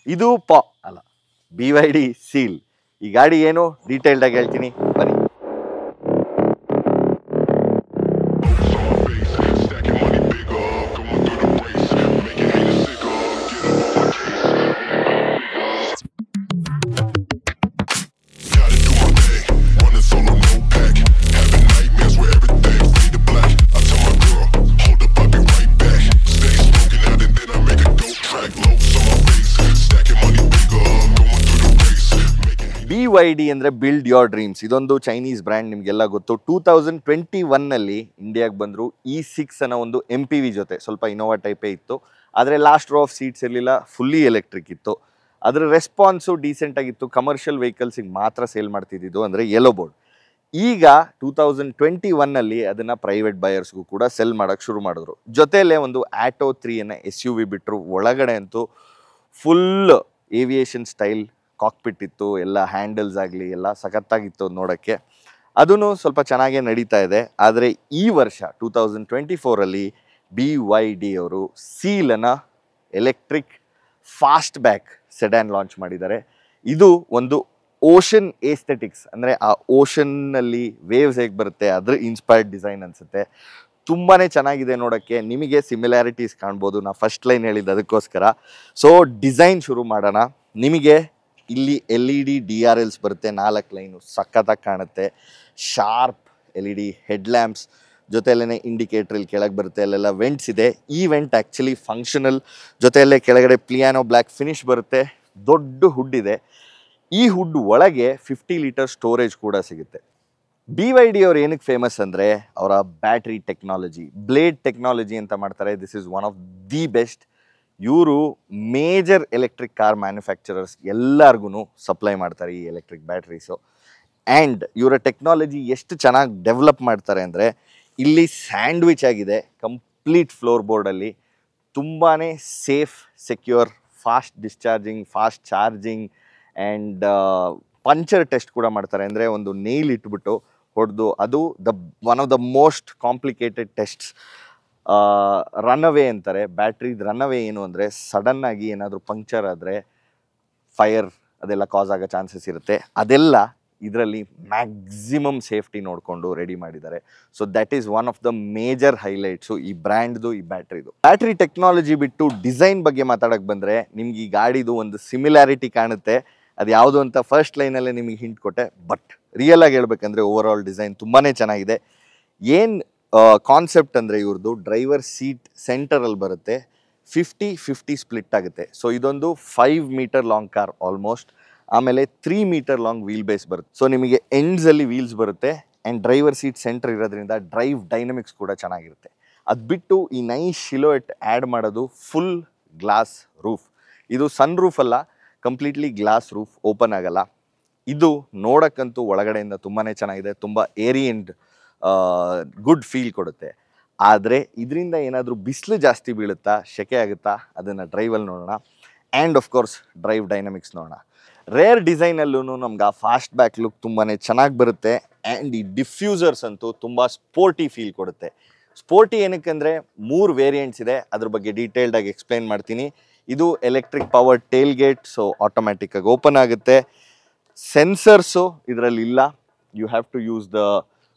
ಇದು ಅಲ್ಲ BYD seal. ಈ ಗಾಡಿ ಏನು ಡೀಟೇಲ್ಡ್ ಆಗಿ ಹೇಳ್ತೀನಿ ಬನ್ನಿ. BYD ಅಂದರೆ ಬಿಲ್ಡ್ ಯೋರ್ ಡ್ರೀಮ್ಸ್. ಇದೊಂದು ಚೈನೀಸ್ ಬ್ರ್ಯಾಂಡ್, ನಿಮಗೆಲ್ಲ ಗೊತ್ತು. 2021ನಲ್ಲಿ ಇಂಡಿಯಾಗೆ ಬಂದರು. E6 ಅನ್ನೋ ಒಂದು MPV ಜೊತೆ, ಸ್ವಲ್ಪ ಇನೋವಾ ಟೈಪೇ ಇತ್ತು, ಆದರೆ ಲಾಸ್ಟ್ ರೋ ಆಫ್ ಸೀಟ್ಸ್ ಇರಲಿಲ್ಲ, ಫುಲ್ಲಿ ಎಲೆಕ್ಟ್ರಿಕ್ ಇತ್ತು. ಅದರ ರೆಸ್ಪಾನ್ಸು ಡೀಸೆಂಟ್ ಆಗಿತ್ತು. ಕಮರ್ಷಿಯಲ್ ವೆಹಿಕಲ್ಸಿಗೆ ಮಾತ್ರ ಸೇಲ್ ಮಾಡ್ತಿದ್ದು, ಅಂದರೆ ಯೆಲ್ಲೋ ಬೋರ್ಡ್. ಈಗ 2021ನಲ್ಲಿ ಅದನ್ನು ಪ್ರೈವೇಟ್ ಬಯರ್ಸ್ಗೂ ಕೂಡ ಸೆಲ್ ಮಾಡೋಕ್ಕೆ ಶುರು ಮಾಡಿದ್ರು. ಜೊತೆಯಲ್ಲೇ ಒಂದು ಆಟೋ 3 SUV ಬಿಟ್ಟರು. ಒಳಗಡೆ ಅಂತೂ ಫುಲ್ ಏವಿಯೇಷನ್ ಸ್ಟೈಲ್ ಕಾಕ್ಪಿಟ್ ಇತ್ತು, ಎಲ್ಲ ಹ್ಯಾಂಡಲ್ಸ್ ಆಗಲಿ ಎಲ್ಲ ಸಖತ್ತಾಗಿತ್ತು ನೋಡೋಕ್ಕೆ. ಅದೂ ಸ್ವಲ್ಪ ಚೆನ್ನಾಗೇ ನಡೀತಾ ಇದೆ. ಆದರೆ ಈ ವರ್ಷ 2024ರಲ್ಲಿ BYD ಅವರು ಸೀಲನ್ನು electric fastback sedan launch ಮಾಡಿದ್ದಾರೆ. ಇದು ಒಂದು ಓಷನ್ ಏಸ್ಥೆಟಿಕ್ಸ್, ಅಂದರೆ ಆ ಓಷನ್ನಲ್ಲಿ ವೇವ್ಸ್ ಹೇಗೆ ಬರುತ್ತೆ ಅದ್ರ ಇನ್ಸ್ಪೈರ್ಡ್ ಡಿಸೈನ್ ಅನಿಸುತ್ತೆ. ತುಂಬಾ ಚೆನ್ನಾಗಿದೆ ನೋಡೋಕ್ಕೆ. ನಿಮಗೆ ಸಿಮಿಲ್ಯಾರಿಟೀಸ್ ಕಾಣ್ಬೋದು, ನಾ ಫಸ್ಟ್ ಲೈನ್ ಹೇಳಿದ್ದು ಅದಕ್ಕೋಸ್ಕರ. ಸೊ ಡಿಸೈನ್ ಶುರು ಮಾಡೋಣ. ನಿಮಗೆ ಇಲ್ಲಿ LED DRLs ಬರುತ್ತೆ, 4 ಲೈನು, ಸಖತ್ತಾಗಿ ಕಾಣುತ್ತೆ. ಶಾರ್ಪ್ LED ಹೆಡ್ಲ್ಯಾಂಪ್ಸ್, ಜೊತೆಯಲ್ಲೇ ಇಂಡಿಕೇಟರ್ ಇಲ್ಲಿ ಕೆಳಗೆ ಬರುತ್ತೆ, ಅಲ್ಲೆಲ್ಲ ವೆಂಟ್ಸ್ ಇದೆ. ಈ ವೆಂಟ್ ಆ್ಯಕ್ಚುಲಿ ಫಂಕ್ಷನಲ್. ಜೊತೆಯಲ್ಲೇ ಕೆಳಗಡೆ ಪಿಯಾನೋ ಬ್ಲ್ಯಾಕ್ ಫಿನಿಶ್ ಬರುತ್ತೆ. ದೊಡ್ಡ ಹುಡ್ ಇದೆ. ಈ ಹುಡ್ ಒಳಗೆ 50 ಲೀಟರ್ ಸ್ಟೋರೇಜ್ ಕೂಡ ಸಿಗುತ್ತೆ. BYD ಅವ್ರು ಏನಕ್ಕೆ ಫೇಮಸ್ ಅಂದರೆ ಅವರ ಬ್ಯಾಟ್ರಿ ಟೆಕ್ನಾಲಜಿ, ಬ್ಲೇಡ್ ಟೆಕ್ನಾಲಜಿ ಅಂತ ಮಾಡ್ತಾರೆ. This is one of the best. ಇವರು ಮೇಜರ್ ಎಲೆಕ್ಟ್ರಿಕ್ ಕಾರ್ ಮ್ಯಾನುಫ್ಯಾಕ್ಚರರ್ಸ್ ಎಲ್ಲರಿಗೂ ಸಪ್ಲೈ ಮಾಡ್ತಾರೆ ಈ ಎಲೆಕ್ಟ್ರಿಕ್ ಬ್ಯಾಟ್ರೀಸು. ಆ್ಯಂಡ್ ಇವರ ಟೆಕ್ನಾಲಜಿ ಎಷ್ಟು ಚೆನ್ನಾಗಿ ಡೆವಲಪ್ ಮಾಡ್ತಾರೆ ಅಂದರೆ, ಇಲ್ಲಿ ಸ್ಯಾಂಡ್ವಿಚ್ ಆಗಿದೆ ಕಂಪ್ಲೀಟ್ ಫ್ಲೋರ್ ಬೋರ್ಡಲ್ಲಿ. ತುಂಬಾ safe, secure, fast discharging, fast charging and puncture test ಕೂಡ ಮಾಡ್ತಾರೆ. ಅಂದರೆ ಒಂದು ನೇಲ್ ಇಟ್ಬಿಟ್ಟು ಹೊಡೆದು, ಅದು one of the most complicated tests. Runaway ಅಂತಾರೆ. ಬ್ಯಾಟ್ರಿದು ರನ್ಅವೇ ಏನು ಅಂದರೆ, ಸಡನ್ನಾಗಿ ಏನಾದರೂ ಪಂಕ್ಚರ್ ಆದರೆ ಫೈರ್ ಅದೆಲ್ಲ ಕಾಸ್ ಆಗೋ ಚಾನ್ಸಸ್ ಇರುತ್ತೆ. ಅದೆಲ್ಲ ಇದರಲ್ಲಿ ಮ್ಯಾಕ್ಸಿಮಮ್ ಸೇಫ್ಟಿ ನೋಡಿಕೊಂಡು ರೆಡಿ ಮಾಡಿದ್ದಾರೆ. So that is one of the major highlights ಈ ಬ್ರ್ಯಾಂಡ್ದು, ಈ ಬ್ಯಾಟ್ರಿದು. ಬ್ಯಾಟ್ರಿ ಟೆಕ್ನಾಲಜಿ ಬಿಟ್ಟು ಡಿಸೈನ್ ಬಗ್ಗೆ ಮಾತಾಡೋಕ್ಕೆ ಬಂದರೆ, ನಿಮ್ಗೆ ಈ ಗಾಡಿದು ಒಂದು ಸಿಮಿಲ್ಯಾರಿಟಿ ಕಾಣುತ್ತೆ. ಅದು ಯಾವುದು ಅಂತ ಫಸ್ಟ್ ಲೈನಲ್ಲೇ ನಿಮಗೆ ಹಿಂಟ್ ಕೊಟ್ಟೆ. ಬಟ್ ರಿಯಲ್ ಆಗಿ ಹೇಳ್ಬೇಕಂದ್ರೆ ಓವರ್ ಆಲ್ ಡಿಸೈನ್ ತುಂಬಾ ಚೆನ್ನಾಗಿದೆ. ಏನು ಕಾನ್ಸೆಪ್ಟ್ ಅಂದರೆ, ಇವ್ರದ್ದು ಡ್ರೈವರ್ ಸೀಟ್ ಸೆಂಟರಲ್ಲಿ ಬರುತ್ತೆ, 50-50 ಸ್ಪ್ಲಿಟ್ ಆಗುತ್ತೆ. ಸೊ ಇದೊಂದು 5 ಮೀಟರ್ ಲಾಂಗ್ ಕಾರ್ ಆಲ್ಮೋಸ್ಟ್. ಆಮೇಲೆ 3 ಮೀಟರ್ ಲಾಂಗ್ ವೀಲ್ ಬೇಸ್ ಬರುತ್ತೆ. ಸೊ ನಿಮಗೆ ಎಂಡ್ಸಲ್ಲಿ ವೀಲ್ಸ್ ಬರುತ್ತೆ. ಆ್ಯಂಡ್ ಡ್ರೈವರ್ ಸೀಟ್ ಸೆಂಟರ್ ಇರೋದ್ರಿಂದ ಡ್ರೈವ್ ಡೈನಮಿಕ್ಸ್ ಕೂಡ ಚೆನ್ನಾಗಿರುತ್ತೆ. ಅದು ಬಿಟ್ಟು ಈ ನೈಸ್ ಶಿಲೋಯೆಟ್ ಆ್ಯಡ್ ಮಾಡೋದು ಫುಲ್ ಗ್ಲಾಸ್ ರೂಫ್. ಇದು ಸನ್ ರೂಫ್ ಅಲ್ಲ, ಕಂಪ್ಲೀಟ್ಲಿ ಗ್ಲಾಸ್ ರೂಫ್, ಓಪನ್ ಆಗಲ್ಲ. ಇದು ನೋಡೋಕ್ಕಂತೂ ಒಳಗಡೆಯಿಂದ ತುಂಬಾ ಚೆನ್ನಾಗಿದೆ. ತುಂಬ ಏರಿ ಆ್ಯಂಡ್ ಗುಡ್ ಫೀಲ್ ಕೊಡುತ್ತೆ. ಆದರೆ ಇದರಿಂದ ಏನಾದರೂ ಬಿಸಿಲು ಜಾಸ್ತಿ ಬೀಳುತ್ತಾ, ಸೆಕೆ ಆಗುತ್ತಾ, ಅದನ್ನು ಡ್ರೈವಲ್ಲಿ ನೋಡೋಣ. And of course drive dynamics ನೋಡೋಣ. ರೇರ್ ಡಿಸೈನಲ್ಲೂ ನಮ್ಗೆ ಆ ಫಾಸ್ಟ್ ಬ್ಯಾಕ್ ಲುಕ್ ತುಂಬಾ ಚೆನ್ನಾಗಿ ಬರುತ್ತೆ. ಆ್ಯಂಡ್ ಈ ಡಿಫ್ಯೂಸರ್ಸ್ ಅಂತೂ ತುಂಬ ಸ್ಪೋರ್ಟಿ ಫೀಲ್ ಕೊಡುತ್ತೆ. ಸ್ಪೋರ್ಟಿ ಏನಕ್ಕೆಂದರೆ 3 ವೇರಿಯಂಟ್ಸ್ ಇದೆ, ಅದ್ರ ಬಗ್ಗೆ ಡೀಟೇಲ್ಡಾಗಿ ಎಕ್ಸ್ಪ್ಲೈನ್ ಮಾಡ್ತೀನಿ. ಇದು electric power tail gate, so ಆಟೋಮ್ಯಾಟಿಕ್ಕಾಗಿ ಓಪನ್ ಆಗುತ್ತೆ. ಸೆನ್ಸರ್ಸು ಇದರಲ್ಲಿ ಇಲ್ಲ, you have to use the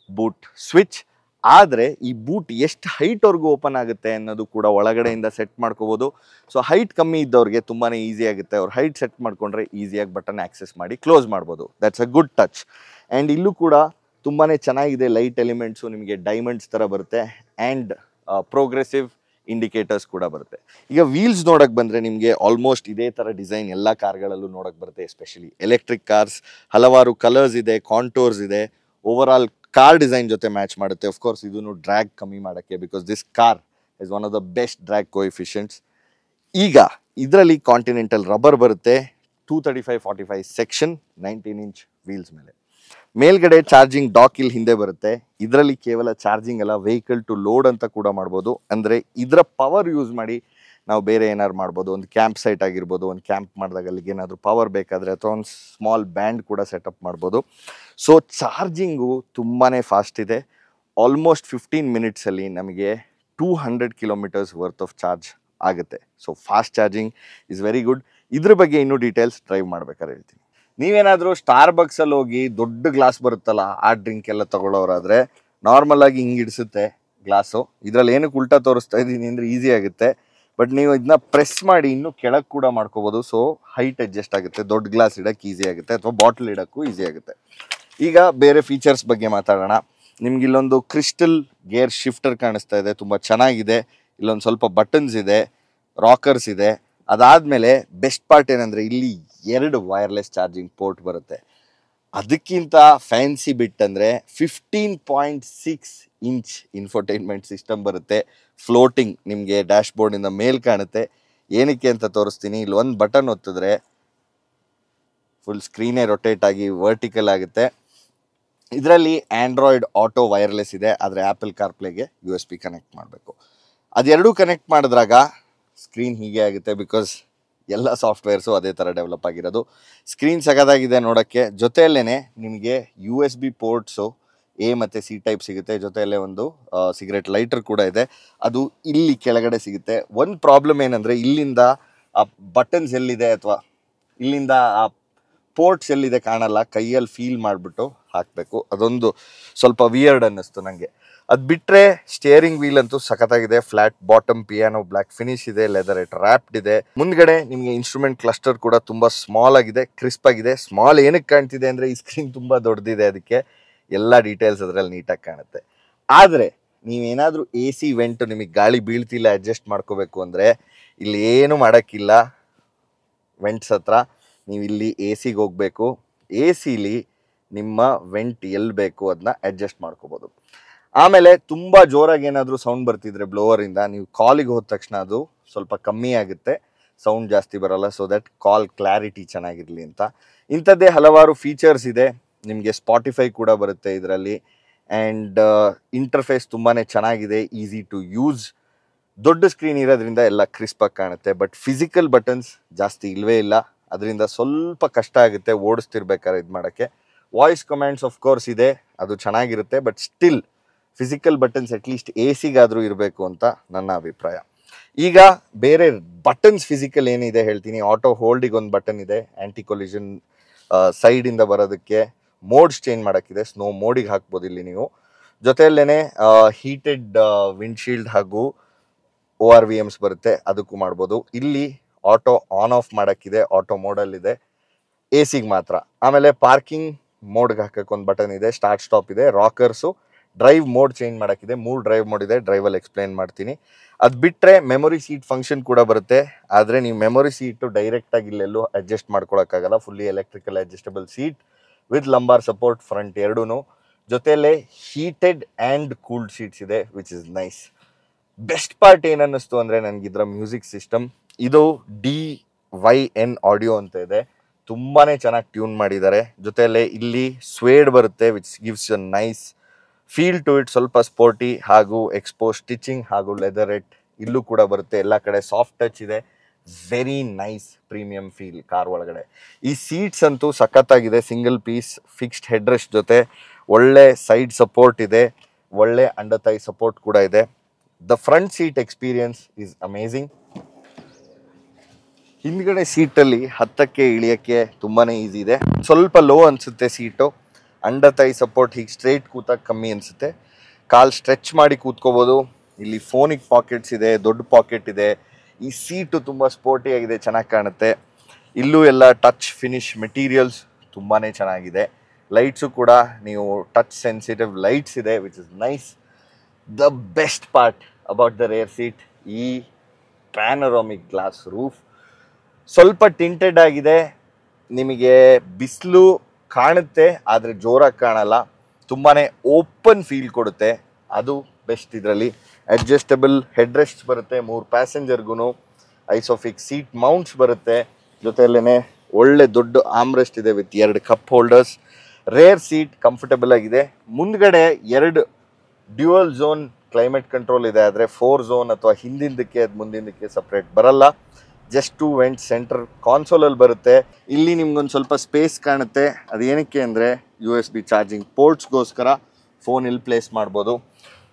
boot switch. ಆದರೆ ಈ ಬೂಟ್ ಎಷ್ಟು ಹೈಟ್ವರೆಗೂ ಓಪನ್ ಆಗುತ್ತೆ ಅನ್ನೋದು ಕೂಡ ಒಳಗಡೆಯಿಂದ ಸೆಟ್ ಮಾಡ್ಕೋಬೋದು. ಸೊ ಹೈಟ್ ಕಮ್ಮಿ ಇದ್ದವ್ರಿಗೆ ತುಂಬಾ ಈಸಿ ಆಗುತ್ತೆ. ಅವ್ರು ಹೈಟ್ ಸೆಟ್ ಮಾಡಿಕೊಂಡ್ರೆ ಈಸಿಯಾಗಿ ಬಟನ್ ಆ್ಯಕ್ಸೆಸ್ ಮಾಡಿ ಕ್ಲೋಸ್ ಮಾಡ್ಬೋದು. That's a good touch. And ಇಲ್ಲೂ ಕೂಡ ತುಂಬಾ ಚೆನ್ನಾಗಿದೆ. ಲೈಟ್ ಎಲಿಮೆಂಟ್ಸು ನಿಮಗೆ ಡೈಮಂಡ್ಸ್ ಥರ ಬರುತ್ತೆ. ಆ್ಯಂಡ್ ಪ್ರೋಗ್ರೆಸಿವ್ ಇಂಡಿಕೇಟರ್ಸ್ ಕೂಡ ಬರುತ್ತೆ. ಈಗ ವೀಲ್ಸ್ ನೋಡೋಕ್ಕೆ ಬಂದರೆ ನಿಮಗೆ ಆಲ್ಮೋಸ್ಟ್ ಇದೇ ಥರ ಡಿಸೈನ್ ಎಲ್ಲ ಕಾರ್ಗಳಲ್ಲೂ ನೋಡೋಕ್ಕೆ ಬರುತ್ತೆ. ಎಸ್ಪೆಷಲಿ ಎಲೆಕ್ಟ್ರಿಕ್ ಕಾರ್ಸ್, ಹಲವಾರು ಕಲರ್ಸ್ ಇದೆ, ಕಾಂಟೋರ್ಸ್ ಇದೆ. ಓವರ್ ಆಲ್ ಕಾರ್ ಡಿಸೈನ್ ಜೊತೆ ಮ್ಯಾಚ್ ಮಾಡುತ್ತೆ. ಆಫ್ಕೋರ್ಸ್ ಇದನ್ನು ಡ್ರ್ಯಾಗ್ ಕಮ್ಮಿ ಮಾಡೋಕ್ಕೆ, because this car is one of the best drag coefficients. ಈಗ ಇದರಲ್ಲಿ ಕಾಂಟಿನೆಂಟಲ್ ರಬ್ಬರ್ ಬರುತ್ತೆ. 235/45 ಸೆಕ್ಷನ್, 19 ಇಂಚ್ ವೀಲ್ಸ್ ಮೇಲೆ. ಮೇಲ್ಗಡೆ ಚಾರ್ಜಿಂಗ್ ಡಾಕ್ ಇಲ್ಲಿ ಹಿಂದೆ ಬರುತ್ತೆ. ಇದರಲ್ಲಿ ಕೇವಲ ಚಾರ್ಜಿಂಗ್ ಅಲ್ಲ, ವೆಹಿಕಲ್ ಟು ಲೋಡ್ ಅಂತ ಕೂಡ ಮಾಡ್ಬೋದು. ಅಂದರೆ ಇದರ ಪವರ್ ಯೂಸ್ ಮಾಡಿ ನಾವು ಬೇರೆ ಏನಾದ್ರು ಮಾಡ್ಬೋದು. ಒಂದು ಕ್ಯಾಂಪ್ ಸೈಟ್ ಆಗಿರ್ಬೋದು, ಒಂದು ಕ್ಯಾಂಪ್ ಮಾಡಿದಾಗ ಅಲ್ಲಿಗೆ ಏನಾದರೂ ಪವರ್ ಬೇಕಾದರೆ, ಅಥವಾ ಒಂದು ಸ್ಮಾಲ್ ಬ್ಯಾಂಡ್ ಕೂಡ ಸೆಟಪ್ ಮಾಡ್ಬೋದು. ಸೊ ಚಾರ್ಜಿಂಗು ತುಂಬಾ ಫಾಸ್ಟ್ ಇದೆ. ಆಲ್ಮೋಸ್ಟ್ 15 ಮಿನಿಟ್ಸಲ್ಲಿ ನಮಗೆ 200 ಕಿಲೋಮೀಟರ್ಸ್ ವರ್ತ್ ಆಫ್ ಚಾರ್ಜ್ ಆಗುತ್ತೆ. So fast charging is very good. ಇದ್ರ ಬಗ್ಗೆ ಇನ್ನೂ ಡೀಟೇಲ್ಸ್ ಡ್ರೈವ್ ಮಾಡ್ಬೇಕಾದ್ರೆ ಹೇಳ್ತೀನಿ. ನೀವೇನಾದರೂ ಸ್ಟಾರ್ಬಕ್ಸಲ್ಲಿ ಹೋಗಿ ದೊಡ್ಡ ಗ್ಲಾಸ್ ಬರುತ್ತಲ್ಲ ಆ ಡ್ರಿಂಕ್ ಎಲ್ಲ ತಗೊಳ್ಳೋರಾದ್ರೆ ನಾರ್ಮಲ್ ಆಗಿ ಹಿಂಗೆ ಇಡಿಸುತ್ತೆ ಗ್ಲಾಸು. ಇದರಲ್ಲಿ ಏನಕ್ಕೆ ಉಲ್ಟಾ ತೋರಿಸ್ತಾ ಇದ್ದೀನಿ ಅಂದರೆ ಈಸಿ ಆಗುತ್ತೆ, ಬಟ್ ನೀವು ಇದನ್ನ ಪ್ರೆಸ್ ಮಾಡಿ ಇನ್ನೂ ಕೆಳಗೆ ಕೂಡ ಮಾಡ್ಕೋಬೋದು. ಸೊ ಹೈಟ್ ಅಡ್ಜಸ್ಟ್ ಆಗುತ್ತೆ, ದೊಡ್ಡ ಗ್ಲಾಸ್ ಇಡೋಕ್ಕೆ ಈಸಿ ಆಗುತ್ತೆ ಅಥವಾ ಬಾಟಲ್ ಇಡೋಕ್ಕೂ ಈಸಿ ಆಗುತ್ತೆ. ಈಗ ಬೇರೆ ಫೀಚರ್ಸ್ ಬಗ್ಗೆ ಮಾತಾಡೋಣ. ನಿಮ್ಗೆ ಇಲ್ಲೊಂದು ಕ್ರಿಸ್ಟಲ್ ಗೇರ್ ಶಿಫ್ಟರ್ ಕಾಣಿಸ್ತಾ ಇದೆ, ತುಂಬ ಚೆನ್ನಾಗಿದೆ. ಇಲ್ಲೊಂದು ಸ್ವಲ್ಪ ಬಟನ್ಸ್ ಇದೆ, ರಾಕರ್ಸ್ ಇದೆ. ಅದಾದಮೇಲೆ ಬೆಸ್ಟ್ ಪಾರ್ಟ್ ಏನಂದರೆ ಇಲ್ಲಿ 2 ವೈರ್ಲೆಸ್ ಚಾರ್ಜಿಂಗ್ ಪೋರ್ಟ್ ಬರುತ್ತೆ. ಅದಕ್ಕಿಂತ ಫ್ಯಾನ್ಸಿ ಬಿಟ್ ಅಂದರೆ 15.6 ಇಂಚ್ ಇನ್ಫೋಟೈನ್ಮೆಂಟ್ ಸಿಸ್ಟಮ್ ಬರುತ್ತೆ. ಫ್ಲೋಟಿಂಗ್ ನಿಮಗೆ ಡ್ಯಾಶ್ ಬೋರ್ಡಿಂದ ಮೇಲ್ ಕಾಣುತ್ತೆ. ಏನಕ್ಕೆ ಅಂತ ತೋರಿಸ್ತೀನಿ. ಇಲ್ಲಿ ಒಂದು ಬಟನ್ ಒತ್ತಿದ್ರೆ ಫುಲ್ ಸ್ಕ್ರೀನೇ ರೊಟೇಟ್ ಆಗಿ ವರ್ಟಿಕಲ್ ಆಗುತ್ತೆ. ಇದರಲ್ಲಿ ಆಂಡ್ರಾಯ್ಡ್ ಆಟೋ ವೈರ್ಲೆಸ್ ಇದೆ, ಆದರೆ ಆ್ಯಪಲ್ ಕಾರ್ಪ್ಲೇಗೆ USB ಕನೆಕ್ಟ್ ಮಾಡಬೇಕು. ಅದೆರಡೂ ಕನೆಕ್ಟ್ ಮಾಡಿದ್ರಾಗ ಸ್ಕ್ರೀನ್ ಹೀಗೆ ಆಗುತ್ತೆ, ಬಿಕಾಸ್ ಎಲ್ಲ ಸಾಫ್ಟ್ವೇರ್ಸು ಅದೇ ಥರ ಡೆವಲಪ್ ಆಗಿರೋದು. ಸ್ಕ್ರೀನ್ ಸಗದಾಗಿದೆ ನೋಡೋಕ್ಕೆ. ಜೊತೆಯಲ್ಲೇ ನಿಮಗೆ USB ಪೋರ್ಟ್ಸು A ಮತ್ತು C ಟೈಪ್ ಸಿಗುತ್ತೆ. ಜೊತೆಯಲ್ಲೇ ಒಂದು ಸಿಗರೆಟ್ ಲೈಟರ್ ಕೂಡ ಇದೆ, ಅದು ಇಲ್ಲಿ ಕೆಳಗಡೆ ಸಿಗುತ್ತೆ. ಒಂದು ಪ್ರಾಬ್ಲಮ್ ಏನಂದರೆ ಇಲ್ಲಿಂದ ಆ ಬಟನ್ಸ್ ಎಲ್ಲಿದೆ ಅಥವಾ ಇಲ್ಲಿಂದ ಆ ಪೋರ್ಟ್ಸ್ ಎಲ್ಲಿದೆ ಕಾಣಲ್ಲ, ಕೈಯಲ್ಲಿ ಫೀಲ್ ಮಾಡಿಬಿಟ್ಟು ಹಾಕಬೇಕು. ಅದೊಂದು ಸ್ವಲ್ಪ ವಿಯರ್ಡ್ ಅನ್ನಿಸ್ತು ನನಗೆ. ಅದು ಬಿಟ್ಟರೆ ಸ್ಟೇರಿಂಗ್ ವೀಲ್ ಅಂತೂ ಸಖತ್ತಾಗಿದೆ. Flat bottom piano black finish ಇದೆ, ಲೆದರ್ ರ್ಯಾಪ್ಡ್ ಇದೆ. ಮುಂದ್ಗಡೆ ನಿಮಗೆ ಇನ್ಸ್ಟ್ರೂಮೆಂಟ್ ಕ್ಲಸ್ಟರ್ ಕೂಡ ತುಂಬ ಸ್ಮಾಲ್ ಆಗಿದೆ, ಕ್ರಿಸ್ಪ್ ಆಗಿದೆ. ಸ್ಮಾಲ್ ಏನಕ್ಕೆ ಕಾಣ್ತಿದೆ ಅಂದರೆ ಈ ಸ್ಕ್ರೀನ್ ತುಂಬ ದೊಡ್ಡದಿದೆ, ಅದಕ್ಕೆ ಎಲ್ಲ ಡೀಟೇಲ್ಸ್ ಅದರಲ್ಲಿ ನೀಟಾಗಿ ಕಾಣುತ್ತೆ. ಆದರೆ ನೀವೇನಾದರೂ AC ವೆಂಟು ನಿಮಗೆ ಗಾಳಿ ಬೀಳ್ತಿಲ್ಲ ಅಡ್ಜಸ್ಟ್ ಮಾಡ್ಕೋಬೇಕು ಅಂದರೆ ಇಲ್ಲಿ ಏನು ಮಾಡೋಕ್ಕಿಲ್ಲ. ವೆಂಟ್ಸ್ ಹತ್ರ ನೀವು ಇಲ್ಲಿ AC ಗೆ ಹೋಗಬೇಕು. ACಲಿ ನಿಮ್ಮ ವೆಂಟ್ ಎಲ್ಲಿ ಬೇಕು ಅದನ್ನ ಅಡ್ಜಸ್ಟ್ ಮಾಡ್ಕೋಬೋದು. ಆಮೇಲೆ ತುಂಬ ಜೋರಾಗಿ ಏನಾದರೂ ಸೌಂಡ್ ಬರ್ತಿದ್ರೆ ಬ್ಲೋವರಿಂದ ನೀವು ಕಾಲಿಗೆ ಹೋದ ತಕ್ಷಣ ಅದು ಸ್ವಲ್ಪ ಕಮ್ಮಿ ಆಗುತ್ತೆ, ಸೌಂಡ್ ಜಾಸ್ತಿ ಬರೋಲ್ಲ. ಸೊ ದಟ್ ಕಾಲ್ ಕ್ಲಾರಿಟಿ ಚೆನ್ನಾಗಿರಲಿ ಅಂತ ಇಂಥದ್ದೇ ಹಲವಾರು ಫೀಚರ್ಸ್ ಇದೆ. ನಿಮಗೆ ಸ್ಪಾಟಿಫೈ ಕೂಡ ಬರುತ್ತೆ ಇದರಲ್ಲಿ. ಆ್ಯಂಡ್ ಇಂಟರ್ಫೇಸ್ ತುಂಬಾ ಚೆನ್ನಾಗಿದೆ, ಈಸಿ ಟು ಯೂಸ್. ದೊಡ್ಡ ಸ್ಕ್ರೀನ್ ಇರೋದ್ರಿಂದ ಎಲ್ಲ ಕ್ರಿಸ್ಪಾಗಿ ಕಾಣುತ್ತೆ. ಬಟ್ ಫಿಸಿಕಲ್ ಬಟನ್ಸ್ ಜಾಸ್ತಿ ಇಲ್ಲವೇ ಇಲ್ಲ, ಅದರಿಂದ ಸ್ವಲ್ಪ ಕಷ್ಟ ಆಗುತ್ತೆ ಓಡಿಸ್ತಿರ್ಬೇಕಾದ್ರೆ ಇದು ಮಾಡೋಕ್ಕೆ. ವಾಯ್ಸ್ ಕಮಾಂಡ್ಸ್ ಆಫ್ ಕೋರ್ಸ್ ಇದೆ, ಅದು ಚೆನ್ನಾಗಿರುತ್ತೆ. But still physical buttons at least AC ಗಾದರೂ ಇರಬೇಕು ಅಂತ ನನ್ನ ಅಭಿಪ್ರಾಯ. ಈಗ ಬೇರೆ ಬಟನ್ಸ್ ಫಿಸಿಕಲ್ ಏನಿದೆ ಹೇಳ್ತೀನಿ. ಆಟೋ ಹೋಲ್ಡಿಗೆ ಒಂದು ಬಟನ್ ಇದೆ, ಆ್ಯಂಟಿ ಕೊಲಿಷನ್ ಸೈಡಿಂದ ಬರೋದಕ್ಕೆ. ಮೋಡ್ಸ್ ಚೇಂಜ್ ಮಾಡೋಕ್ಕಿದೆ, ಸ್ನೋ ಮೋಡಿಗೆ ಹಾಕ್ಬೋದು ಇಲ್ಲಿ ನೀವು. ಜೊತೆಯಲ್ಲೇ ಹೀಟೆಡ್ ವಿಂಡ್ಶೀಲ್ಡ್ ಹಾಗೂ ORVMs ಬರುತ್ತೆ, ಅದಕ್ಕೂ ಮಾಡ್ಬೋದು. ಇಲ್ಲಿ ಆಟೋ ಆನ್ ಆಫ್ ಮಾಡೋಕ್ಕಿದೆ, ಆಟೋ ಮೋಡಲ್ಲಿದೆ, AC ಗೆ ಮಾತ್ರ. ಆಮೇಲೆ ಪಾರ್ಕಿಂಗ್ ಮೋಡ್ಗೆ ಹಾಕೋಕ್ಕೆ ಒಂದು ಬಟನ್ ಇದೆ, ಸ್ಟಾರ್ಟ್ ಸ್ಟಾಪ್ ಇದೆ, ರಾಕರ್ಸು. ಡ್ರೈವ್ ಮೋಡ್ ಚೇಂಜ್ ಮಾಡೋಕ್ಕಿದೆ, 3 ಡ್ರೈವ್ ಮೋಡ್ ಇದೆ, ಡ್ರೈವಲ್ಲಿ ಎಕ್ಸ್ಪ್ಲೈನ್ ಮಾಡ್ತೀನಿ. ಅದು ಬಿಟ್ಟರೆ ಮೆಮೊರಿ ಸೀಟ್ ಫಂಕ್ಷನ್ ಕೂಡ ಬರುತ್ತೆ. ಆದರೆ ನೀವು ಮೆಮೊರಿ ಸೀಟು ಡೈರೆಕ್ಟಾಗಿ ಇಲ್ಲೆಲ್ಲೂ ಅಡ್ಜಸ್ಟ್ ಮಾಡ್ಕೊಳಕ್ಕಾಗಲ್ಲ. Fully electrical adjustable seat with lumbar support front ಎರಡೂ. ಜೊತೆಯಲ್ಲೇ ಹೀಟೆಡ್ ಆ್ಯಂಡ್ ಕೂಲ್ಡ್ ಸೀಟ್ಸ್ ಇದೆ, which is nice. Best part ಏನನ್ನಿಸ್ತು ಅಂದರೆ ನನಗಿದ್ರ ಮ್ಯೂಸಿಕ್ ಸಿಸ್ಟಮ್. ಇದು DYN ಆಡಿಯೋ ಅಂತ ಇದೆ, ತುಂಬಾ ಚೆನ್ನಾಗಿ ಟ್ಯೂನ್ ಮಾಡಿದ್ದಾರೆ. ಜೊತೆಯಲ್ಲೇ ಇಲ್ಲಿ ಸ್ವೇಡ್ ಬರುತ್ತೆ, which gives a nice feel to it. ಸ್ವಲ್ಪ ಸ್ಪೋರ್ಟಿ ಹಾಗೂ ಎಕ್ಸ್ಪೋಸ್ ಸ್ಟಿಚಿಂಗ್ ಹಾಗೂ ಲೆದರೆಟ್ ಇಲ್ಲೂ ಕೂಡ ಬರುತ್ತೆ. ಎಲ್ಲ ಕಡೆ ಸಾಫ್ಟ್ ಟಚ್ ಇದೆ, very nice premium feel car ಒಳಗಡೆ. ಈ ಸೀಟ್ಸ್ ಅಂತೂ ಸಖತ್ತಾಗಿದೆ, single piece fixed headrest ಜೊತೆ ಒಳ್ಳೆ ಸೈಡ್ ಸಪೋರ್ಟ್ ಇದೆ, ಒಳ್ಳೆ ಅಂಡರ್ ಥೈ ಸಪೋರ್ಟ್ ಕೂಡ ಇದೆ. The front seat experience is amazing. ಹಿಂದ್ಗಡೆ ಸೀಟಲ್ಲಿ ಹತ್ತಕ್ಕೆ ಇಳಿಯೋಕ್ಕೆ ತುಂಬಾ ಈಸಿ ಇದೆ. ಸ್ವಲ್ಪ ಲೋ ಅನಿಸುತ್ತೆ ಸೀಟು. ಅಂಡರ್ ಥೈ ಸಪೋರ್ಟ್ ಹೀಗೆ ಸ್ಟ್ರೈಟ್ ಕೂತಾಗ ಕಮ್ಮಿ ಅನಿಸುತ್ತೆ. ಕಾಲು ಸ್ಟ್ರೆಚ್ ಮಾಡಿ ಕೂತ್ಕೋಬೋದು. ಇಲ್ಲಿ ಫೋನಿಗೆ ಪಾಕೆಟ್ಸ್ ಇದೆ, ದೊಡ್ಡ ಪಾಕೆಟ್ ಇದೆ. ಈ ಸೀಟು ತುಂಬ ಸ್ಪೋರ್ಟಿ ಆಗಿದೆ, ಚೆನ್ನಾಗಿ ಕಾಣುತ್ತೆ. ಇಲ್ಲೂ ಎಲ್ಲ ಟಚ್ ಫಿನಿಶ್ ಮೆಟೀರಿಯಲ್ಸ್ ತುಂಬಾ ಚೆನ್ನಾಗಿದೆ. ಲೈಟ್ಸು ಕೂಡ ನೀವು ಟಚ್ ಸೆನ್ಸಿಟಿವ್ ಲೈಟ್ಸ್ ಇದೆ, which is nice. The best part about the rear seat, ಈ ಪ್ಯಾನರಾಮಿಕ್ ಗ್ಲಾಸ್ ರೂಫ್. ಸ್ವಲ್ಪ ಟಿಂಟೆಡ್ ಆಗಿದೆ, ನಿಮಗೆ ಬಿಸಿಲು ಕಾಣುತ್ತೆ ಆದರೆ ಜೋರಾಗಿ ಕಾಣಲ್ಲ. ತುಂಬಾ ಓಪನ್ ಫೀಲ್ ಕೊಡುತ್ತೆ, ಅದು ಬೆಸ್ಟ್. ಇದರಲ್ಲಿ ಅಡ್ಜಸ್ಟಬಲ್ ಹೆಡ್ ರೆಸ್ಟ್ಸ್ ಬರುತ್ತೆ 3 ಪ್ಯಾಸೆಂಜರ್ಗೂ. ಐಸೋಫಿಕ್ಸ್ ಸೀಟ್ ಮೌಂಟ್ಸ್ ಬರುತ್ತೆ. ಜೊತೆಯಲ್ಲೇ ಒಳ್ಳೆ ದೊಡ್ಡ ಆಮ್ರೆಸ್ಟ್ ಇದೆ with 2 cup holders. Rear seat comfortable ಆಗಿದೆ. ಮುಂದ್ಗಡೆ 2 ಡ್ಯುಯಲ್ ಝೋನ್ ಕ್ಲೈಮೇಟ್ ಕಂಟ್ರೋಲ್ ಇದೆ, ಆದರೆ 4 ಝೋನ್ ಅಥವಾ ಹಿಂದಿಂದಕ್ಕೆ ಅದು ಮುಂದಿಂದಕ್ಕೆ ಸಪ್ರೇಟ್ ಬರಲ್ಲ. ಜಸ್ಟ್ 2 ವೆಂಟ್ ಸೆಂಟರ್ ಕಾನ್ಸೋಲಲ್ಲಿ ಬರುತ್ತೆ. ಇಲ್ಲಿ ನಿಮ್ಗೊಂದು ಸ್ವಲ್ಪ ಸ್ಪೇಸ್ ಕಾಣುತ್ತೆ, ಅದೇನಕ್ಕೆ ಅಂದರೆ USB ಚಾರ್ಜಿಂಗ್ ಪೋರ್ಟ್ಸ್ಗೋಸ್ಕರ. ಫೋನ್ ಇಲ್ಲಿ ಪ್ಲೇಸ್ ಮಾಡ್ಬೋದು.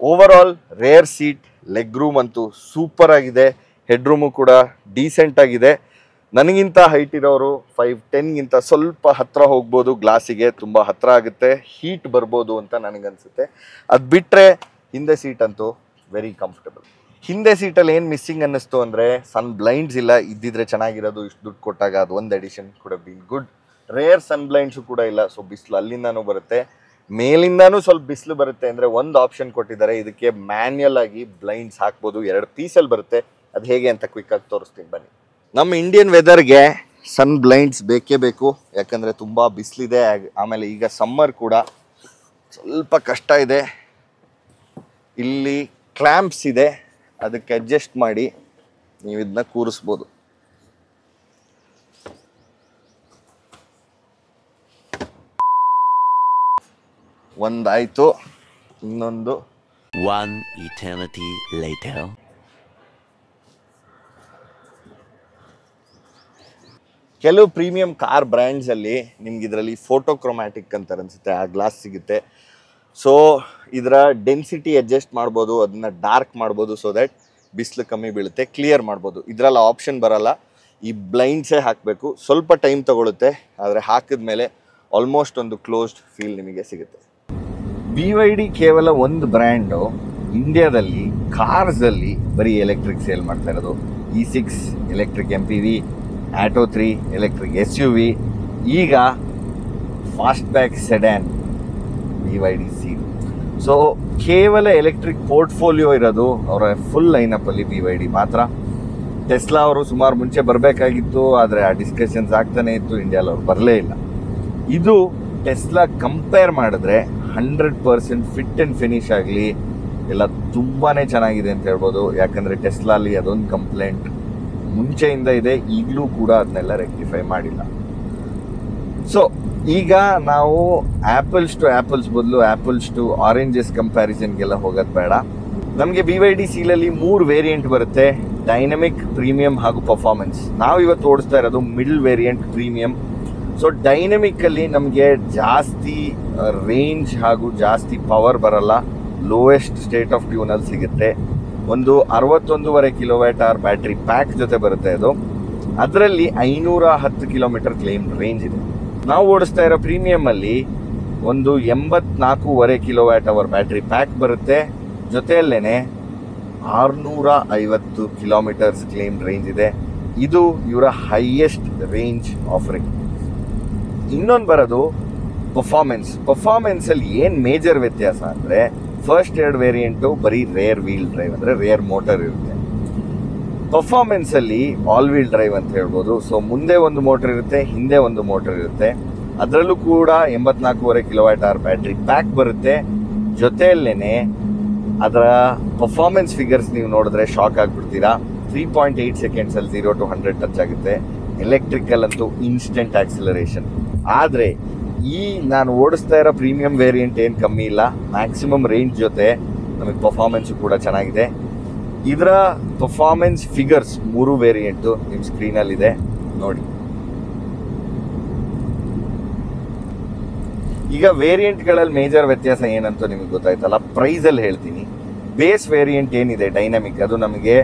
Overall rear seat. Legroom ಅಂತೂ ಸೂಪರ್ ಆಗಿದೆ, ಹೆಡ್ ರೂಮು ಕೂಡ ಡೀಸೆಂಟ್ ಆಗಿದೆ. ನನಗಿಂತ ಹೈಟ್ ಇರೋರು 5'10" ಸ್ವಲ್ಪ ಹತ್ರ ಹೋಗ್ಬೋದು, ಗ್ಲಾಸಿಗೆ ತುಂಬ ಹತ್ರ ಆಗುತ್ತೆ, ಹೀಟ್ ಬರ್ಬೋದು ಅಂತ ನನಗನ್ಸುತ್ತೆ. ಅದು ಬಿಟ್ಟರೆ ಹಿಂದೆ ಸೀಟ್ ಅಂತೂ ವೆರಿ ಕಂಫರ್ಟಬಲ್. ಹಿಂದೆ ಸೀಟಲ್ಲಿ ಏನು ಮಿಸ್ಸಿಂಗ್ ಅನ್ನಿಸ್ತು ಅಂದರೆ ಸನ್ ಬ್ಲೈಂಡ್ಸ್ ಇಲ್ಲ, ಇದ್ದಿದ್ರೆ ಚೆನ್ನಾಗಿರೋದು. ಇಷ್ಟು ದುಡ್ಡು ಕೊಟ್ಟಾಗ ಅದು ಒಂದು ಎಡಿಷನ್ ಕೂಡ ಬೀನ್ ಗುಡ್. ರೇರ್ ಸನ್ ಬ್ಲೈಂಡ್ಸು ಕೂಡ ಇಲ್ಲ, ಸೊ ಬಿಸಿಲು ಅಲ್ಲಿಂದನೂ ಬರುತ್ತೆ, ಮೇಲಿಂದನೂ ಸ್ವಲ್ಪ ಬಿಸಿಲು ಬರುತ್ತೆ. ಅಂದರೆ ಒಂದು ಆಪ್ಷನ್ ಕೊಟ್ಟಿದ್ದಾರೆ, ಇದಕ್ಕೆ ಮ್ಯಾನ್ಯಲ್ ಆಗಿ ಬ್ಲೈಂಡ್ಸ್ ಹಾಕ್ಬೋದು, 2 ಪೀಸಲ್ಲಿ ಬರುತ್ತೆ. ಅದು ಹೇಗೆ ಅಂತ ಕ್ವಿಕ್ಕಾಗಿ ತೋರಿಸ್ತೀನಿ ಬನ್ನಿ. ನಮ್ಮ ಇಂಡಿಯನ್ ವೆದರ್ಗೆ ಸನ್ ಬ್ಲೈಂಡ್ಸ್ ಬೇಕೇ ಬೇಕು, ಯಾಕಂದರೆ ತುಂಬ ಬಿಸಿಲಿದೆ. ಆಮೇಲೆ ಈಗ ಸಮ್ಮರ್ ಕೂಡ ಸ್ವಲ್ಪ ಕಷ್ಟ ಇದೆ. ಇಲ್ಲಿ ಕ್ಲ್ಯಾಂಪ್ಸ್ ಇದೆ, ಅದಕ್ಕೆ ಅಡ್ಜಸ್ಟ್ ಮಾಡಿ ನೀವು ಇದನ್ನ ಕೂರಿಸ್ಬೋದು. ಒಂದಾಯಿತು, ಇನ್ನೊಂದು. One eternity later. ಕೆಲವು ಪ್ರೀಮಿಯಂ ಕಾರ್ ಬ್ರ್ಯಾಂಡ್ಸಲ್ಲಿ ನಿಮ್ಗೆ ಇದರಲ್ಲಿ ಫೋಟೋಕ್ರೊಮ್ಯಾಟಿಕ್ ಅಂತಾರೆ ಅನಿಸುತ್ತೆ, ಆ ಗ್ಲಾಸ್ ಸಿಗುತ್ತೆ. ಸೊ ಇದರ ಡೆನ್ಸಿಟಿ ಅಡ್ಜಸ್ಟ್ ಮಾಡ್ಬೋದು, ಅದನ್ನು ಡಾರ್ಕ್ ಮಾಡ್ಬೋದು, ಸೊ ದ್ಯಾಟ್ ಬಿಸಿಲು ಕಮ್ಮಿ ಬೀಳುತ್ತೆ. ಕ್ಲಿಯರ್ ಮಾಡ್ಬೋದು. ಇದರಲ್ಲಿ ಆಪ್ಷನ್ ಬರಲ್ಲ, ಈ ಬ್ಲೈಂಡ್ಸೇ ಹಾಕಬೇಕು. ಸ್ವಲ್ಪ ಟೈಮ್ ತೊಗೊಳುತ್ತೆ, ಆದರೆ ಹಾಕಿದ್ಮೇಲೆ ಆಲ್ಮೋಸ್ಟ್ ಒಂದು ಕ್ಲೋಸ್ಡ್ ಫೀಲ್ ನಿಮಗೆ ಸಿಗುತ್ತೆ. BYD ಕೇವಲ ಒಂದು ಬ್ರ್ಯಾಂಡು ಇಂಡಿಯಾದಲ್ಲಿ ಕಾರ್ಸಲ್ಲಿ ಬರೀ ಎಲೆಕ್ಟ್ರಿಕ್ ಸೇಲ್ ಮಾಡ್ತಾ ಇರೋದು. E6 electric MPV, Atto 3 electric SUV, ಈಗ fastback sedan BYD Seal. ಸೊ ಕೇವಲ ಎಲೆಕ್ಟ್ರಿಕ್ ಪೋರ್ಟ್ಫೋಲಿಯೋ ಇರೋದು ಅವರ ಫುಲ್ ಲೈನಪ್ಪಲ್ಲಿ BYD ಮಾತ್ರ. ಟೆಸ್ಲಾ ಅವರು ಸುಮಾರು ಮುಂಚೆ ಬರಬೇಕಾಗಿತ್ತು, ಆದರೆ ಆ ಡಿಸ್ಕಷನ್ಸ್ ಆಗ್ತಾನೆ ಇತ್ತು, ಇಂಡಿಯಾದಲ್ಲಿ ಅವ್ರು ಬರಲೇ ಇಲ್ಲ. ಇದು ಟೆಸ್ಲಾ ಕಂಪೇರ್ ಮಾಡಿದ್ರೆ 100% ಫಿಟ್ ಆ್ಯಂಡ್ ಫಿನಿಶ್ ಆಗಲಿ ಎಲ್ಲ ತುಂಬಾ ಚೆನ್ನಾಗಿದೆ ಅಂತ ಹೇಳ್ಬೋದು. ಯಾಕಂದರೆ ಟೆಸ್ಲಾಲಿ ಅದೊಂದು ಕಂಪ್ಲೇಂಟ್ ಮುಂಚೆಯಿಂದ ಇದೆ, ಈಗಲೂ ಕೂಡ ಅದನ್ನೆಲ್ಲ ರೆಕ್ಟಿಫೈ ಮಾಡಿಲ್ಲ. ಸೊ ಈಗ ನಾವು ಆ್ಯಪಲ್ಸ್ ಬದಲು ಆ್ಯಪಲ್ಸ್ ಟು ಆರೆಂಜಸ್ ಕಂಪ್ಯಾರಿಸನ್ಗೆಲ್ಲ ಹೋಗೋದು ಬೇಡ. ನಮಗೆ BYD ಸೀಲಲ್ಲಿ 3 ವೇರಿಯಂಟ್ ಬರುತ್ತೆ, ಡೈನಮಿಕ್, ಪ್ರೀಮಿಯಂ ಹಾಗೂ ಪರ್ಫಾರ್ಮೆನ್ಸ್. ನಾವು ಇವತ್ತು ಓಡಿಸ್ತಾ ಇರೋದು ಮಿಡಲ್ ವೇರಿಯಂಟ್ ಪ್ರೀಮಿಯಂ. ಸೊ ಡೈನಮಿಕ್ಕಲ್ಲಿ ನಮಗೆ ಜಾಸ್ತಿ ರೇಂಜ್ ಹಾಗೂ ಜಾಸ್ತಿ ಪವರ್ ಬರಲ್ಲ, ಲೋಯೆಸ್ಟ್ ಸ್ಟೇಟ್ ಆಫ್ ಟ್ಯೂನಲ್ಲಿ ಸಿಗುತ್ತೆ. ಒಂದು 61.5 kWh ಬ್ಯಾಟ್ರಿ ಪ್ಯಾಕ್ ಜೊತೆ ಬರುತ್ತೆ ಅದು. ಅದರಲ್ಲಿ 510 km ಕ್ಲೇಮ್ ರೇಂಜ್ ಇದೆ. ನಾವು ಓಡಿಸ್ತಾ ಇರೋ ಪ್ರೀಮಿಯಮಲ್ಲಿ ಒಂದು 84.5 kWh ಬ್ಯಾಟ್ರಿ ಪ್ಯಾಕ್ ಬರುತ್ತೆ, ಜೊತೆಯಲ್ಲೇ 650 km ಕ್ಲೇಮ್ ರೇಂಜ್ ಇದೆ. ಇದು ಇವರ ಹೈಯೆಸ್ಟ್ ರೇಂಜ್ ಆಫರಿಂಗ್. ಇನ್ನೊಂದು ಬರೋದು ಪರ್ಫಾರ್ಮೆನ್ಸಲ್ಲಿ ಏನು ಮೇಜರ್ ವ್ಯತ್ಯಾಸ ಅಂದರೆ, ಫಸ್ಟ್ 2 ವೇರಿಯಂಟು ಬರೀ ರೇರ್ ವೀಲ್ ಡ್ರೈವ್, ಅಂದರೆ ರೇರ್ ಮೋಟರ್ ಇರುತ್ತೆ. ಪರ್ಫಾರ್ಮೆನ್ಸಲ್ಲಿ ಆಲ್ ವೀಲ್ ಡ್ರೈವ್ ಅಂತ ಹೇಳ್ಬೋದು. ಸೊ ಮುಂದೆ ಒಂದು ಮೋಟರ್ ಇರುತ್ತೆ, ಹಿಂದೆ ಒಂದು ಮೋಟರ್ ಇರುತ್ತೆ. ಅದರಲ್ಲೂ ಕೂಡ 84.5 kWh ಬ್ಯಾಟ್ರಿ ಪ್ಯಾಕ್ ಬರುತ್ತೆ. ಜೊತೆಯಲ್ಲೇ ಅದರ ಪರ್ಫಾರ್ಮೆನ್ಸ್ ಫಿಗರ್ಸ್ ನೀವು ನೋಡಿದ್ರೆ ಶಾಕ್ ಆಗಿಬಿಡ್ತೀರಾ. 3.8 ಸೆಕೆಂಡ್ಸಲ್ಲಿ 0 to 100 ಟಚ್ ಆಗುತ್ತೆ. ಎಲೆಕ್ಟ್ರಿಕಲ್ ಅಂತೂ ಇನ್ಸ್ಟೆಂಟ್ ಆಕ್ಸಿಲರೇಷನ್. ಆದರೆ ಈ ನಾನು ಓಡಿಸ್ತಾ ಇರೋ ಪ್ರೀಮಿಯಂ ವೇರಿಯಂಟ್ ಏನು ಕಮ್ಮಿ ಇಲ್ಲ, ಮ್ಯಾಕ್ಸಿಮಮ್ ರೇಂಜ್ ಜೊತೆ ನಮಗೆ ಪರ್ಫಾರ್ಮೆನ್ಸು ಕೂಡ ಚೆನ್ನಾಗಿದೆ. ಇದರ ಪರ್ಫಾರ್ಮೆನ್ಸ್ ಫಿಗರ್ಸ್ 3 ವೇರಿಯಂಟು ನಿಮ್ಮ ಸ್ಕ್ರೀನಲ್ಲಿದೆ ನೋಡಿ. ಈಗ ವೇರಿಯಂಟ್ಗಳಲ್ಲಿ ಮೇಜರ್ ವ್ಯತ್ಯಾಸ ಏನಂತ ನಿಮಗೆ ಗೊತ್ತಾಯ್ತಲ್ಲ. ಪ್ರೈಸಲ್ಲಿ ಹೇಳ್ತೀನಿ. ಬೇಸ್ ವೇರಿಯಂಟ್ ಏನಿದೆ ಡೈನಮಿಕ್, ಅದು ನಮಗೆ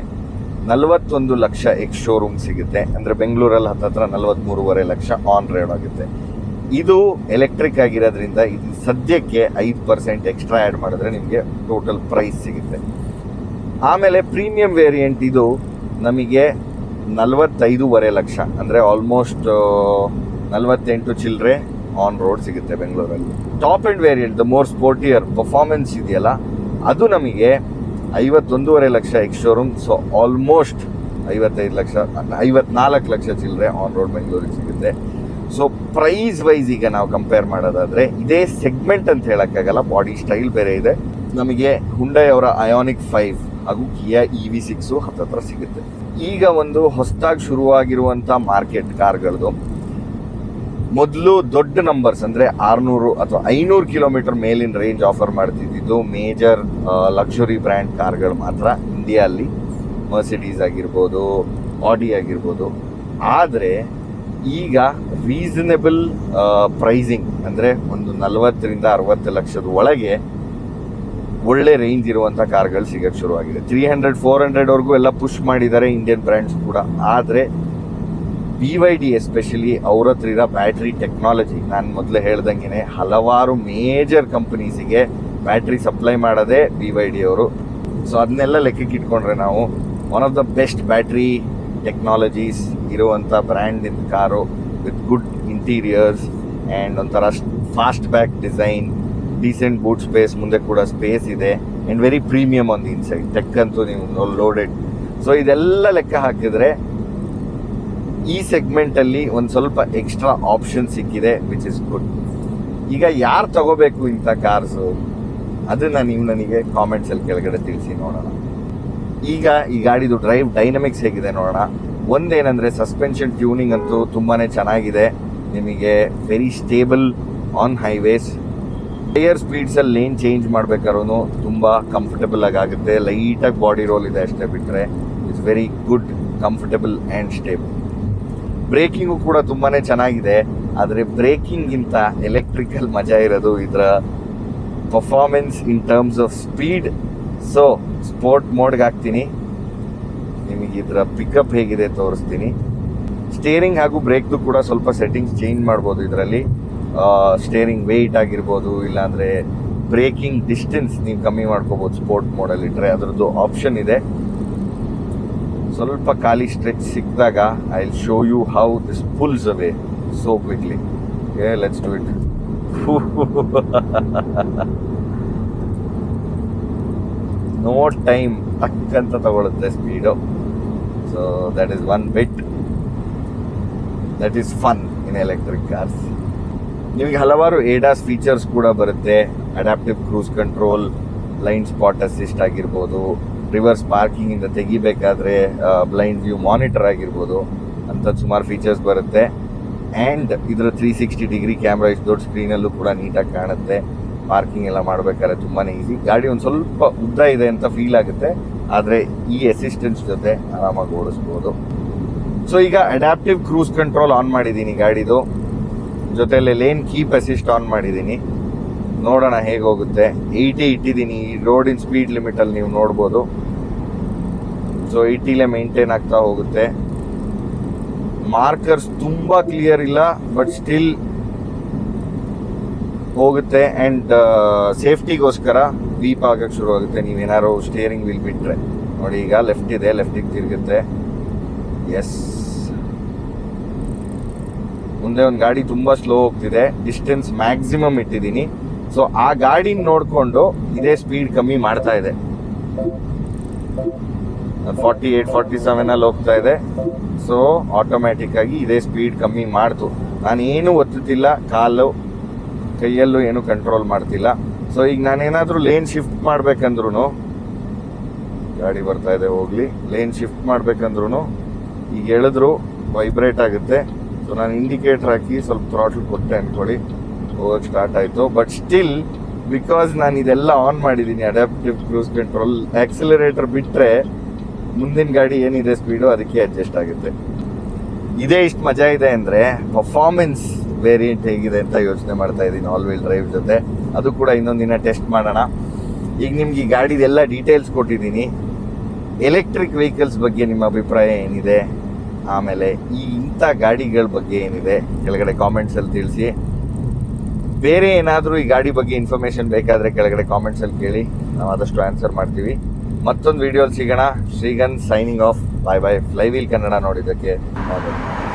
41 ಲಕ್ಷ ಎಕ್ಸ್ ಶೋರೂಮ್ ಸಿಗುತ್ತೆ. ಅಂದರೆ ಬೆಂಗಳೂರಲ್ಲಿ ಹತ್ತತ್ರ 43.5 ಲಕ್ಷ ಆನ್ ರೋಡ್ ಆಗುತ್ತೆ. ಇದು ಎಲೆಕ್ಟ್ರಿಕ್ ಆಗಿರೋದ್ರಿಂದ ಇದು ಸದ್ಯಕ್ಕೆ 5% ಎಕ್ಸ್ಟ್ರಾ ಆ್ಯಡ್ ಮಾಡಿದ್ರೆ ನಿಮಗೆ ಟೋಟಲ್ ಪ್ರೈಸ್ ಸಿಗುತ್ತೆ. ಆಮೇಲೆ ಪ್ರೀಮಿಯಂ ವೇರಿಯಂಟ್ ಇದು ನಮಗೆ 45.5 ಲಕ್ಷ, ಅಂದರೆ ಆಲ್ಮೋಸ್ಟ್ 48 ಚಿಲ್ಲರೆ ಆನ್ ರೋಡ್ ಸಿಗುತ್ತೆ ಬೆಂಗಳೂರಲ್ಲಿ. Top end variant, the more sportier performance ಇದೆಯಲ್ಲ, ಅದು ನಮಗೆ 51.5 lakh ex showroom. So almost 54 lakh ಚಿಲ್ಲರೆ ಆನ್ ರೋಡ್ ಬೆಂಗಳೂರಿಗೆ ಸಿಗುತ್ತೆ. ಸೊ ಪ್ರೈಸ್ ವೈಸ್ ಈಗ ನಾವು ಕಂಪೇರ್ ಮಾಡೋದಾದರೆ ಇದೇ ಸೆಗ್ಮೆಂಟ್ ಅಂತ ಹೇಳೋಕ್ಕಾಗಲ್ಲ, ಬಾಡಿ ಸ್ಟೈಲ್ ಬೇರೆ ಇದೆ. ನಮಗೆ ಹುಂಡೈ ಅವರ ಐಯಾನಿಕ್ 5 ಹಾಗೂ ಕಿಯಾ EV6 ಹತ್ತತ್ರ ಸಿಗುತ್ತೆ. ಈಗ ಒಂದು ಹೊಸದಾಗಿ ಶುರುವಾಗಿರುವಂಥ ಮಾರ್ಕೆಟ್ ಕಾರ್ಗಳದು. ಮೊದಲು ದೊಡ್ಡ ನಂಬರ್ಸ್ ಅಂದರೆ 600 ಅಥವಾ 500 ಕಿಲೋಮೀಟರ್ ಮೇಲಿನ ರೇಂಜ್ ಆಫರ್ ಮಾಡ್ತಿದ್ದು ಮೇಜರ್ ಲಕ್ಸುರಿ ಬ್ರ್ಯಾಂಡ್ ಕಾರ್ಗಳು ಮಾತ್ರ ಇಂಡಿಯಲ್ಲಿ, ಮರ್ಸಿಡೀಸ್ ಆಗಿರ್ಬೋದು, ಆಡಿ ಆಗಿರ್ಬೋದು. ಆದರೆ ಈಗ ರೀಸನೇಬಲ್ ಪ್ರೈಸಿಂಗ್, ಅಂದರೆ ಒಂದು 40ರಿಂದ 60 ಲಕ್ಷದ ಒಳಗೆ ಒಳ್ಳೆ ರೇಂಜ್ ಇರುವಂಥ ಕಾರ್ಗಳು ಸಿಗೋಕ್ಕೆ ಶುರುವಾಗಿದೆ. 300-400ವರೆಗೂ ಎಲ್ಲ ಪುಷ್ ಮಾಡಿದ್ದಾರೆ ಇಂಡಿಯನ್ ಬ್ರ್ಯಾಂಡ್ಸ್ ಕೂಡ. ಆದರೆ BYD ಎಸ್ಪೆಷಲಿ ಅವ್ರ ಹತ್ರ ಇರೋ ಬ್ಯಾಟ್ರಿ ಟೆಕ್ನಾಲಜಿ, ನಾನು ಮೊದಲೇ ಹೇಳ್ದಂಗೆ ಹಲವಾರು ಮೇಜರ್ ಕಂಪನೀಸಿಗೆ ಬ್ಯಾಟ್ರಿ ಸಪ್ಲೈ ಮಾಡೋದೇ BYD ಅವರು. ಸೊ ಅದನ್ನೆಲ್ಲ ಲೆಕ್ಕಕ್ಕೆ ಇಟ್ಕೊಂಡ್ರೆ ನಾವು one of the best battery technologies ಇರುವಂಥ brand in car with good interiors and ಒಂಥರ fastback design, decent boot space, ಮುಂದೆ ಕೂಡ ಸ್ಪೇಸ್ ಇದೆ and very premium on the inside. Tech ಅಂತೂ ನೀವು ಲೋಡೆಡ್. ಸೊ ಇದೆಲ್ಲ ಲೆಕ್ಕ ಹಾಕಿದ್ರೆ ಈ ಸೆಗ್ಮೆಂಟಲ್ಲಿ ಒಂದು ಸ್ವಲ್ಪ ಎಕ್ಸ್ಟ್ರಾ ಆಪ್ಷನ್ ಸಿಕ್ಕಿದೆ, ವಿಚ್ ಇಸ್ ಗುಡ್. ಈಗ ಯಾರು ತಗೋಬೇಕು ಇಂಥ ಕಾರ್ಸು, ಅದನ್ನು ನೀವು ನನಗೆ ಕಾಮೆಂಟ್ಸಲ್ಲಿ ಕೆಳಗಡೆ ತಿಳಿಸಿ ನೋಡೋಣ. ಈಗ ಈ ಗಾಡಿದು ಡ್ರೈವ್ ಡೈನಮಿಕ್ಸ್ ಹೇಗಿದೆ ನೋಡೋಣ. ಒಂದೇನೆಂದರೆ ಸಸ್ಪೆನ್ಷನ್ ಟ್ಯೂನಿಂಗ್ ಅಂತೂ ತುಂಬಾ ಚೆನ್ನಾಗಿದೆ. ನಿಮಗೆ very stable on highways. Higher ಸ್ಪೀಡ್ಸಲ್ಲಿ ಲೇನ್ ಚೇಂಜ್ ಮಾಡ್ಬೇಕಾದ್ರೂ ತುಂಬ ಕಂಫರ್ಟಬಲ್ ಆಗುತ್ತೆ. ಲೈಟಾಗಿ ಬಾಡಿ ರೋಲ್ ಇದೆ ಅಷ್ಟೇ ಬಿಟ್ಟರೆ it's very good, comfortable and stable. Braking ಕೂಡ ತುಂಬಾ ಚೆನ್ನಾಗಿದೆ. ಆದರೆ ಬ್ರೇಕಿಂಗಿಂತ ಎಲೆಕ್ಟ್ರಿಕಲ್ ಮಜಾ ಇರೋದು ಇದರ performance in terms of speed. So sport ಮೋಡ್ಗೆ ಹಾಕ್ತೀನಿ, ನಿಮಗೆ ಇದರ ಪಿಕಪ್ ಹೇಗಿದೆ ತೋರಿಸ್ತೀನಿ. ಸ್ಟೇರಿಂಗ್ ಹಾಗೂ ಬ್ರೇಕ್ದು ಕೂಡ ಸ್ವಲ್ಪ ಸೆಟ್ಟಿಂಗ್ಸ್ ಚೇಂಜ್ ಮಾಡ್ಬೋದು ಇದರಲ್ಲಿ. ಸ್ಟೇರಿಂಗ್ ವೆಯ್ಟ್ ಆಗಿರ್ಬೋದು, ಇಲ್ಲಾಂದರೆ ಬ್ರೇಕಿಂಗ್ ಡಿಸ್ಟೆನ್ಸ್ ನೀವು ಕಮ್ಮಿ ಮಾಡ್ಕೋಬೋದು ಸ್ಪೋರ್ಟ್ ಮೋಡಲ್ಲಿ ಇಟ್ಟರೆ. ಅದರದ್ದು ಆಪ್ಷನ್ ಇದೆ. ಸ್ವಲ್ಪ ಖಾಲಿ ಸ್ಟ್ರೆಚ್ ಸಿಕ್ಕಿದಾಗ I will show you how this pulls away so quickly. Okay, let's do it. No time, ಟಕ್ ಅಂತ ತಗೊಳುತ್ತೆ speed. So that is one bit that is fun in electric cars. ನಿಮಗೆ ಹಲವಾರು ADAS ಫೀಚರ್ಸ್ ಕೂಡ ಬರುತ್ತೆ. Adaptive cruise control, blind spot assist ಆಗಿರ್ಬೋದು, reverse ಪಾರ್ಕಿಂಗಿಂದ ತೆಗಿಬೇಕಾದ್ರೆ ಬ್ಲೈಂಡ್ ವ್ಯೂ ಮಾನಿಟರ್ ಆಗಿರ್ಬೋದು, ಅಂಥದ್ದು ಸುಮಾರು ಫೀಚರ್ಸ್ ಬರುತ್ತೆ. ಆ್ಯಂಡ್ ಇದರ 360 ಡಿಗ್ರಿ ಕ್ಯಾಮ್ರಾ ಇಷ್ಟು ದೊಡ್ಡ ಸ್ಕ್ರೀನಲ್ಲೂ ಕೂಡ ನೀಟಾಗಿ ಕಾಣುತ್ತೆ. ಪಾರ್ಕಿಂಗ್ ಎಲ್ಲ ಮಾಡಬೇಕಾದ್ರೆ ತುಂಬಾ ಈಸಿ. ಗಾಡಿ ಒಂದು ಸ್ವಲ್ಪ ಉದ್ದ ಇದೆ ಅಂತ ಫೀಲ್ ಆಗುತ್ತೆ, ಆದರೆ ಈ ಅಸಿಸ್ಟೆನ್ಸ್ ಜೊತೆ ಆರಾಮಾಗಿ ಓಡಿಸ್ಬೋದು. ಸೊ ಈಗ ಅಡ್ಯಾಪ್ಟಿವ್ ಕ್ರೂಸ್ ಕಂಟ್ರೋಲ್ ಆನ್ ಮಾಡಿದ್ದೀನಿ ಗಾಡಿದು, ಜೊತೆಯಲ್ಲಿ ಲೇನ್ ಕೀಪ್ ಅಸಿಸ್ಟ್ ಆನ್ ಮಾಡಿದ್ದೀನಿ. ನೋಡೋಣ ಹೇಗೆ ಹೋಗುತ್ತೆ. 80 ಇಟ್ಟಿದ್ದೀನಿ. ಈ ರೋಡಿನ ಸ್ಪೀಡ್ ಲಿಮಿಟಲ್ಲಿ ನೀವು ನೋಡ್ಬೋದು. ಸೊ 80ಲೇ ಮೇಂಟೈನ್ ಆಗ್ತಾ ಹೋಗುತ್ತೆ. ಮಾರ್ಕರ್ಸ್ ತುಂಬ ಕ್ಲಿಯರ್ ಇಲ್ಲ, ಬಟ್ ಸ್ಟಿಲ್ ಹೋಗುತ್ತೆ. ಆ್ಯಂಡ್ ಸೇಫ್ಟಿಗೋಸ್ಕರ ಬೀಪ್ ಆಗಕ್ಕೆ ಶುರು ಆಗುತ್ತೆ ನೀವೇನಾದ್ರು ಸ್ಟೇರಿಂಗ್ ವೀಲ್ ಬಿಟ್ಟರೆ. ನೋಡಿ, ಈಗ ಲೆಫ್ಟ್ ಇದೆ, ಲೆಫ್ಟಿಗೆ ತಿರುಗುತ್ತೆ. ಎಸ್, ಮುಂದೆ ಒಂದು ಗಾಡಿ ತುಂಬ ಸ್ಲೋ ಹೋಗ್ತಿದೆ. ಡಿಸ್ಟೆನ್ಸ್ ಮ್ಯಾಕ್ಸಿಮಮ್ ಇಟ್ಟಿದ್ದೀನಿ. ಸೊ ಆ ಗಾಡಿನ ನೋಡಿಕೊಂಡು ಇದೇ ಸ್ಪೀಡ್ ಕಮ್ಮಿ ಮಾಡ್ತಾ ಇದೆ. 48, 47 ಹೋಗ್ತಾ ಇದೆ. ಸೊ ಆಟೋಮ್ಯಾಟಿಕ್ಕಾಗಿ ಇದೇ ಸ್ಪೀಡ್ ಕಮ್ಮಿ ಮಾಡ್ತು. ನಾನೇನು ಒತ್ತುತ್ತಿಲ್ಲ, ಕಾಲು ಕೈಯಲ್ಲೂ ಏನು ಕಂಟ್ರೋಲ್ ಮಾಡ್ತಿಲ್ಲ. ಸೊ ಈಗ ನಾನೇನಾದರೂ ಲೇನ್ ಶಿಫ್ಟ್ ಮಾಡ್ಬೇಕಂದ್ರೂ, ಗಾಡಿ ಬರ್ತಾ ಇದೆ ಹೋಗಲಿ, ಲೇನ್ ಶಿಫ್ಟ್ ಮಾಡ್ಬೇಕಂದ್ರೂ ಈಗ ಎಳೆದ್ರು ವೈಬ್ರೇಟ್ ಆಗುತ್ತೆ. ಸೊ ನಾನು ಇಂಡಿಕೇಟರ್ ಹಾಕಿ ಸ್ವಲ್ಪ ಥ್ರಾಟ್ಲ್ ಕೊಟ್ಟೆ ಅಂದ್ಕೊಳ್ಳಿ, ಹೋಗಕ್ಕೆ ಸ್ಟಾರ್ಟ್ ಆಯಿತು. ಬಟ್ ಸ್ಟಿಲ್ ಬಿಕಾಸ್ ನಾನು ಇದೆಲ್ಲ ಆನ್ ಮಾಡಿದ್ದೀನಿ, ಅಡ್ಯಾಪ್ಟಿವ್ ಕ್ರೂಸ್ ಕಂಟ್ರೋಲ್, ಆಕ್ಸಿಲರೇಟರ್ ಬಿಟ್ಟರೆ ಮುಂದಿನ ಗಾಡಿ ಏನಿದೆ ಸ್ಪೀಡು ಅದಕ್ಕೆ ಅಡ್ಜಸ್ಟ್ ಆಗುತ್ತೆ. ಇದೇ ಇಷ್ಟು ಮಜಾ ಇದೆ ಅಂದರೆ ಪರ್ಫಾರ್ಮೆನ್ಸ್ ವೇರಿಯಂಟ್ ಹೇಗಿದೆ ಅಂತ ಯೋಚನೆ ಮಾಡ್ತಾ ಇದ್ದೀನಿ ಆಲ್ ವೀಲ್ ಡ್ರೈವ್ ಜೊತೆ. ಅದು ಕೂಡ ಇನ್ನೊಂದು ದಿನ ಟೆಸ್ಟ್ ಮಾಡೋಣ. ಈಗ ನಿಮ್ಗೆ ಈ ಗಾಡಿದೆಲ್ಲ ಡೀಟೇಲ್ಸ್ ಕೊಟ್ಟಿದ್ದೀನಿ. ಎಲೆಕ್ಟ್ರಿಕ್ ವೆಹಿಕಲ್ಸ್ ಬಗ್ಗೆ ನಿಮ್ಮ ಅಭಿಪ್ರಾಯ ಏನಿದೆ, ಆಮೇಲೆ ಈ ಇಂಥ ಗಾಡಿಗಳ ಬಗ್ಗೆ ಏನಿದೆ ಕೆಳಗಡೆ ಕಾಮೆಂಟ್ಸಲ್ಲಿ ತಿಳಿಸಿ. ಬೇರೆ ಏನಾದರೂ ಈ ಗಾಡಿ ಬಗ್ಗೆ ಇನ್ಫಾರ್ಮೇಷನ್ ಬೇಕಾದರೆ ಕೆಳಗಡೆ ಕಾಮೆಂಟ್ಸಲ್ಲಿ ಕೇಳಿ, ನಾವು ಆದಷ್ಟು ಆನ್ಸರ್ ಮಾಡ್ತೀವಿ. ಮತ್ತೊಂದು ವಿಡಿಯೋಲಿ ಸಿಗೋಣ. ಶ್ರೀಗಂಧ್ ಸೈನಿಂಗ್ ಆಫ್. ಬಾಯ್ ಬಾಯ್. ಫ್ಲೈವೀಲ್ ಕನ್ನಡ ನೋಡಿದ್ದಕ್ಕೆ ಧನ್ಯವಾದಗಳು.